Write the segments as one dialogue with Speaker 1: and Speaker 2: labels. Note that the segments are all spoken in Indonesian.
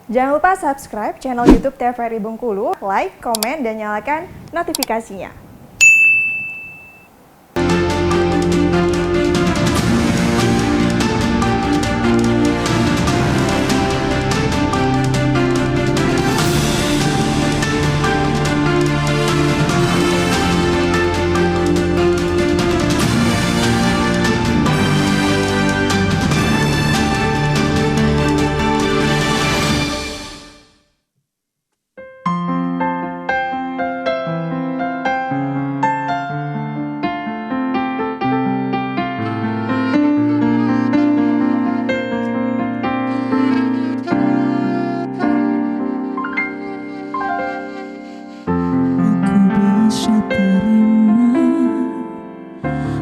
Speaker 1: Jangan lupa subscribe channel YouTube TVRI Bengkulu, like, komen, dan nyalakan notifikasinya.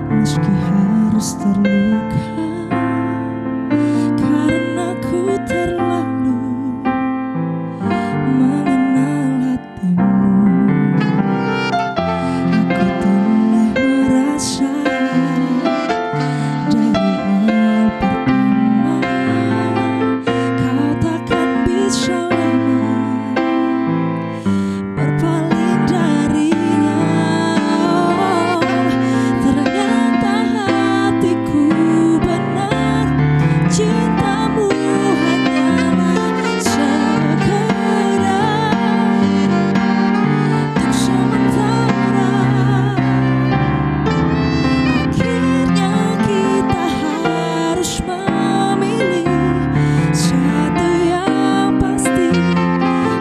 Speaker 2: Meski harus terluka karena ku terlalu mengenal hatimu. Aku telah merasa dari awal pertama kau takkan bisa lama berpaling darinya. Cintamu hanyalah sekedar untuk sementara. Akhirnya kita harus memilih satu yang pasti.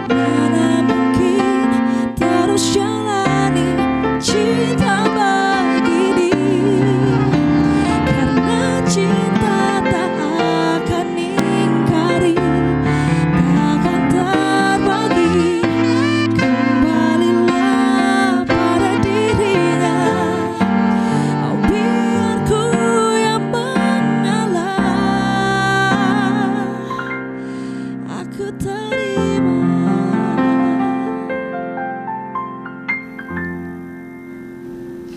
Speaker 2: Mana mungkin terus jalani cinta begini, karena cinta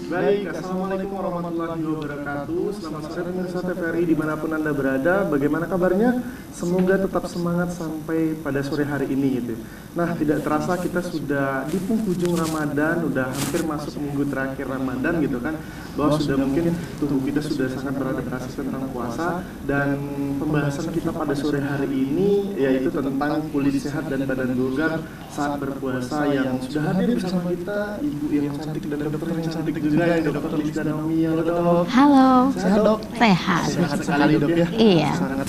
Speaker 3: Baik, Assalamualaikum warahmatullahi wabarakatuh. Selamat sore pemirsa TVRI dimanapun Anda berada. Bagaimana kabarnya? Semoga tetap semangat sampai pada sore hari ini gitu. Nah, tidak terasa kita sudah di penghujung Ramadan, udah hampir masuk minggu terakhir Ramadan gitu kan. Bahwa sudah mungkin tubuh kita sudah sangat beradaptasi tentang puasa, dan pembahasan kita pada sore hari ini yaitu tentang kulit sehat dan badan bugar saat berpuasa, yang sudah hadir bersama kita ibu yang cantik dan dokter yang cantik juga, yang Dokter Lisda Naomi. Halo dok.
Speaker 4: Halo.
Speaker 3: Sehat dok?
Speaker 4: Sehat.
Speaker 3: Sehat sekali dok ya.
Speaker 4: Iya.
Speaker 3: Sangat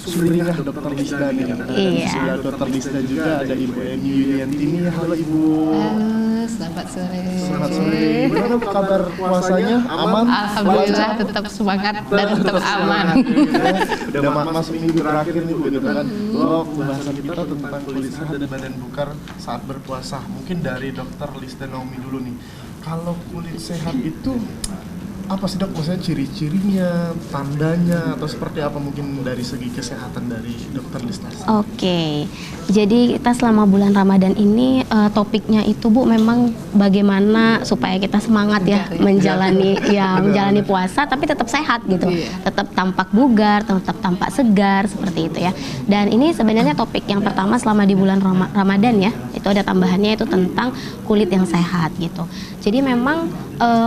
Speaker 3: sumringah Dokter Lisda nih.
Speaker 4: Iya.
Speaker 3: Sudah Dokter Lisda juga ada Ibu Eni Yuliantini. Halo Ibu.
Speaker 5: Halo, selamat sore.
Speaker 3: Selamat sore. Gimana dok kabar puasanya? Aman?
Speaker 5: Alhamdulillah tetap semangat dan tetap aman.
Speaker 3: Udah masuk minggu terakhir nih Bu gitu kan. Bahwa pembahasan kita tentang kulit sehat dan badan bugar saat berpuasa. Mungkin dari Dokter Lisda Naomi dulu nih. Kalau kulit sehat itu apa sih dok? Maksudnya ciri-cirinya, tandanya, atau seperti apa mungkin dari segi kesehatan dari Dokter Lisda?
Speaker 4: Oke, jadi kita selama bulan Ramadan ini topiknya itu Bu memang bagaimana supaya kita semangat ya menjalani puasa tapi tetap sehat gitu, tetap tampak bugar, tetap tampak segar seperti itu ya. Dan ini sebenarnya topik yang pertama selama di bulan Ramadan ya, itu ada tambahannya itu tentang kulit yang sehat gitu. Jadi memang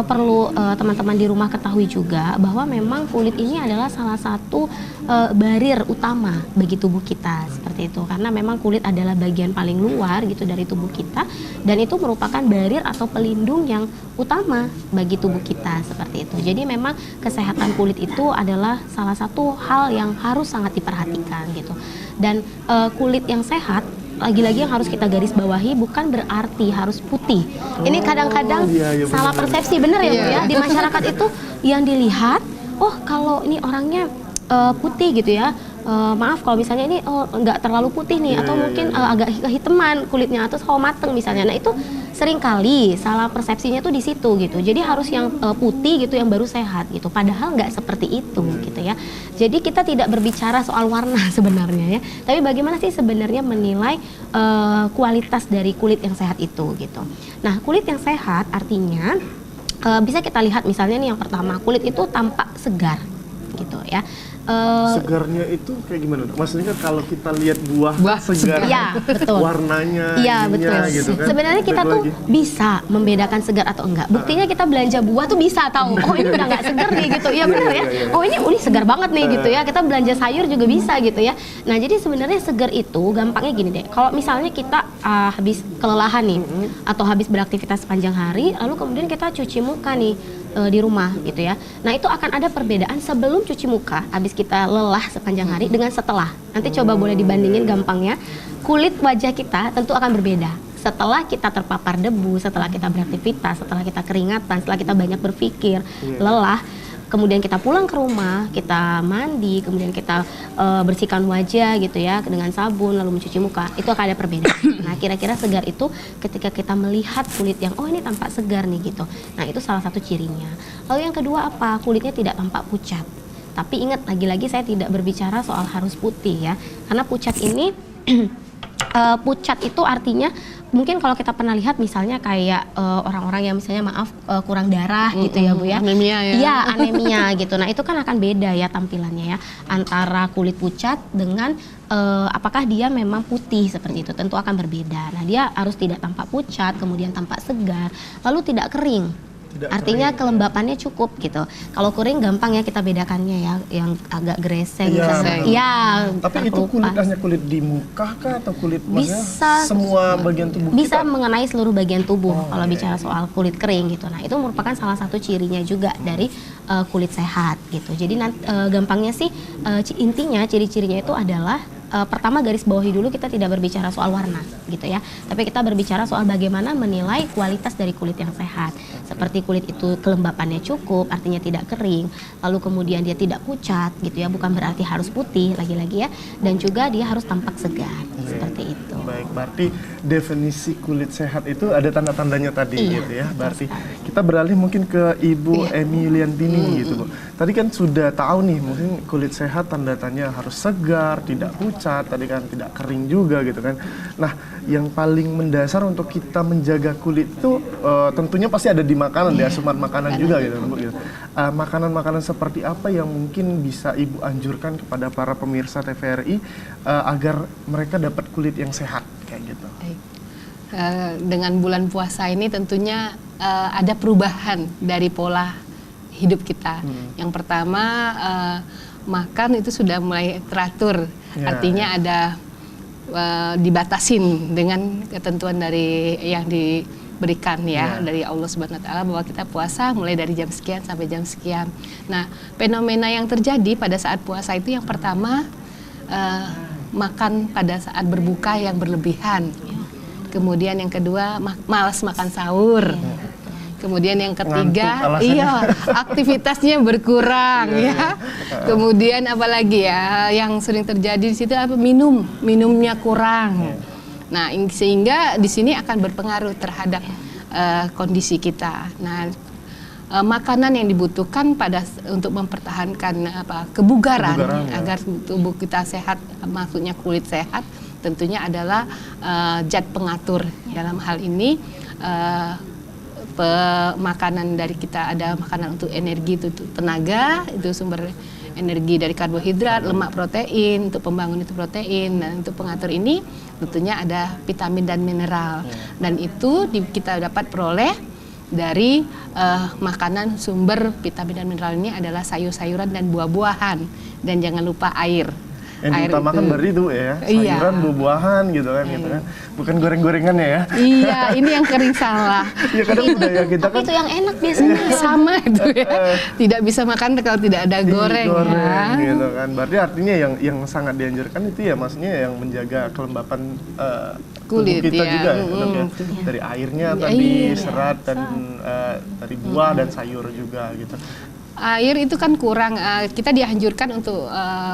Speaker 4: perlu teman-teman di rumah ketahui juga bahwa memang kulit ini adalah salah satu barir utama bagi tubuh kita seperti itu, karena memang kulit adalah bagian paling luar gitu dari tubuh kita, dan itu merupakan barir atau pelindung yang utama bagi tubuh kita seperti itu. Jadi memang kesehatan kulit itu adalah salah satu hal yang harus sangat diperhatikan gitu. Dan kulit yang sehat lagi-lagi yang harus kita garis bawahi bukan berarti harus putih. Ini kadang-kadang salah persepsi, benar ya Bu ya, di masyarakat itu yang dilihat, oh kalau ini orangnya putih gitu ya, maaf kalau misalnya ini nggak terlalu putih nih, atau mungkin agak kehitaman kulitnya atau sawo mateng misalnya. Nah itu seringkali salah persepsinya tuh di situ gitu. Jadi harus yang putih gitu yang baru sehat gitu. Padahal nggak seperti itu gitu ya. Jadi kita tidak berbicara soal warna sebenarnya ya. Tapi bagaimana sih sebenarnya menilai kualitas dari kulit yang sehat itu gitu. Nah kulit yang sehat artinya bisa kita lihat misalnya nih yang pertama, kulit itu tampak segar gitu ya.
Speaker 3: Segarnya itu kayak gimana? Maksudnya kan kalau kita lihat buah segar,
Speaker 4: Iya, betul.
Speaker 3: warnanya,
Speaker 4: Iya,
Speaker 3: ininya,
Speaker 4: betul.
Speaker 3: gitu kan.
Speaker 4: Sebenarnya kita
Speaker 3: Balik
Speaker 4: tuh
Speaker 3: lagi.
Speaker 4: bisa membedakan segar atau enggak. Buktinya kita belanja buah tuh bisa tahu, oh ini udah nggak segar nih gitu. Iya benar ya. Oh ini segar banget nih gitu ya. Kita belanja sayur juga bisa gitu ya. Nah jadi sebenarnya segar itu gampangnya gini deh. Kalau misalnya kita habis kelelahan nih atau habis beraktivitas sepanjang hari, lalu kemudian kita cuci muka nih di rumah gitu ya. Nah itu akan ada perbedaan sebelum cuci muka, habis kita lelah sepanjang hari dengan setelah. Nanti coba boleh dibandingin gampangnya. Kulit wajah kita tentu akan berbeda. Setelah kita terpapar debu, setelah kita beraktivitas, setelah kita keringatan, setelah kita banyak berpikir, lelah, kemudian kita pulang ke rumah, kita mandi, kemudian kita bersihkan wajah gitu ya dengan sabun, lalu mencuci muka, itu akan ada perbedaan. Nah kira-kira segar itu ketika kita melihat kulit yang oh ini tampak segar nih gitu. Nah itu salah satu cirinya. Lalu yang kedua apa? Kulitnya tidak tampak pucat. Tapi ingat lagi-lagi saya tidak berbicara soal harus putih ya, karena pucat ini pucat itu artinya mungkin kalau kita pernah lihat misalnya kayak orang-orang yang misalnya kurang darah gitu ya Bu ya.
Speaker 5: Anemia ya.
Speaker 4: Iya, anemia gitu. Nah, itu kan akan beda ya tampilannya ya antara kulit pucat dengan apakah dia memang putih seperti itu. Tentu akan berbeda. Nah, dia harus tidak tampak pucat, kemudian tampak segar, lalu tidak kering. Artinya kelembapannya cukup gitu. Kalau kering gampang ya kita bedakannya ya, yang agak greseng. Iya.
Speaker 3: Tapi itu kulit hanya kulit di muka kah atau kulit
Speaker 4: bisa
Speaker 3: semua bagian tubuh
Speaker 4: bisa
Speaker 3: kita?
Speaker 4: mengenai seluruh bagian tubuh kalau bicara soal kulit kering gitu. Nah itu merupakan salah satu cirinya juga dari kulit sehat gitu. Jadi gampangnya sih intinya ciri-cirinya itu adalah pertama garis bawahi dulu kita tidak berbicara soal warna gitu ya, tapi kita berbicara soal bagaimana menilai kualitas dari kulit yang sehat. Seperti kulit itu kelembapannya cukup, artinya tidak kering, lalu kemudian dia tidak pucat gitu ya, bukan berarti harus putih lagi-lagi ya, dan juga dia harus tampak segar seperti itu.
Speaker 3: Baik, berarti definisi kulit sehat itu ada tanda-tandanya tadi gitu ya. Berarti kita beralih mungkin ke Ibu Emi Yuliantini gitu Bu. Tadi kan sudah tahu nih mungkin kulit sehat tanda-tandanya harus segar, tidak pucat, tadi kan tidak kering juga gitu kan. Nah, yang paling mendasar untuk kita menjaga kulit itu tentunya pasti ada di makanan, di asupan makanan juga gitu Bu. Gitu. Makanan-makanan seperti apa yang mungkin bisa Ibu anjurkan kepada para pemirsa TVRI agar mereka dapat kulit yang sehat kayak gitu?
Speaker 5: Baik. Dengan bulan puasa ini tentunya ada perubahan dari pola hidup kita. Yang pertama makan itu sudah mulai teratur, artinya ada dibatasin dengan ketentuan dari yang diberikan ya dari Allah Subhanahu Wa Taala, bahwa kita puasa mulai dari jam sekian sampai jam sekian. Nah, fenomena yang terjadi pada saat puasa itu yang pertama makan pada saat berbuka yang berlebihan. Kemudian yang kedua malas makan sahur. Kemudian yang ketiga, aktivitasnya berkurang ya. Kemudian apalagi ya yang sering terjadi di situ apa, minumnya kurang. Nah, sehingga di sini akan berpengaruh terhadap kondisi kita. Nah, makanan yang dibutuhkan untuk mempertahankan kebugaran agar tubuh kita sehat, maksudnya kulit sehat, tentunya adalah zat pengatur. Dalam hal ini makanan dari kita ada makanan untuk energi, itu tenaga, itu sumber energi dari karbohidrat, lemak, protein, untuk pembangun itu protein, dan untuk pengatur ini tentunya ada vitamin dan mineral. Dan itu kita dapat peroleh dari makanan sumber vitamin dan mineral ini adalah sayur-sayuran dan buah-buahan, dan jangan lupa air.
Speaker 3: Yang diutamakan berarti itu ya, sayuran, buah-buahan gitu kan, gitu kan. Bukan goreng-gorengannya ya.
Speaker 5: Iya, ini yang kering salah.
Speaker 3: Iya, kadang budaya kita kan
Speaker 4: itu yang enak biasanya.
Speaker 5: Sama itu ya. Tidak bisa makan kalau tidak ada goreng ya.
Speaker 3: Gitu kan. Berarti artinya yang sangat dianjurkan itu ya, maksudnya yang menjaga kelembapan
Speaker 5: kulit
Speaker 3: kita
Speaker 5: ya.
Speaker 3: juga ya. Dari airnya tadi, serat dan dari buah dan sayur juga gitu.
Speaker 5: Air itu kan kurang, kita dianjurkan untuk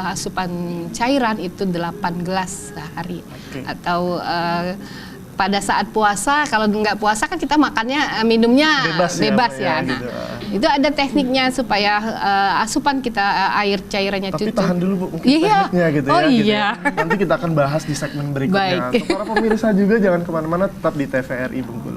Speaker 5: asupan cairan itu 8 gelas sehari. Atau pada saat puasa, kalau nggak puasa kan kita makannya minumnya bebas ya. Nah, gitu. Itu ada tekniknya supaya asupan kita air cairannya
Speaker 3: Tapi
Speaker 5: cukup.
Speaker 3: tahan dulu Bu, mungkin tekniknya gitu ya.
Speaker 5: Iya.
Speaker 3: Gitu ya. Nanti kita akan bahas di segmen berikutnya.
Speaker 5: Baik.
Speaker 3: Untuk para pemirsa juga jangan kemana-mana, tetap di TVRI Bengkulu.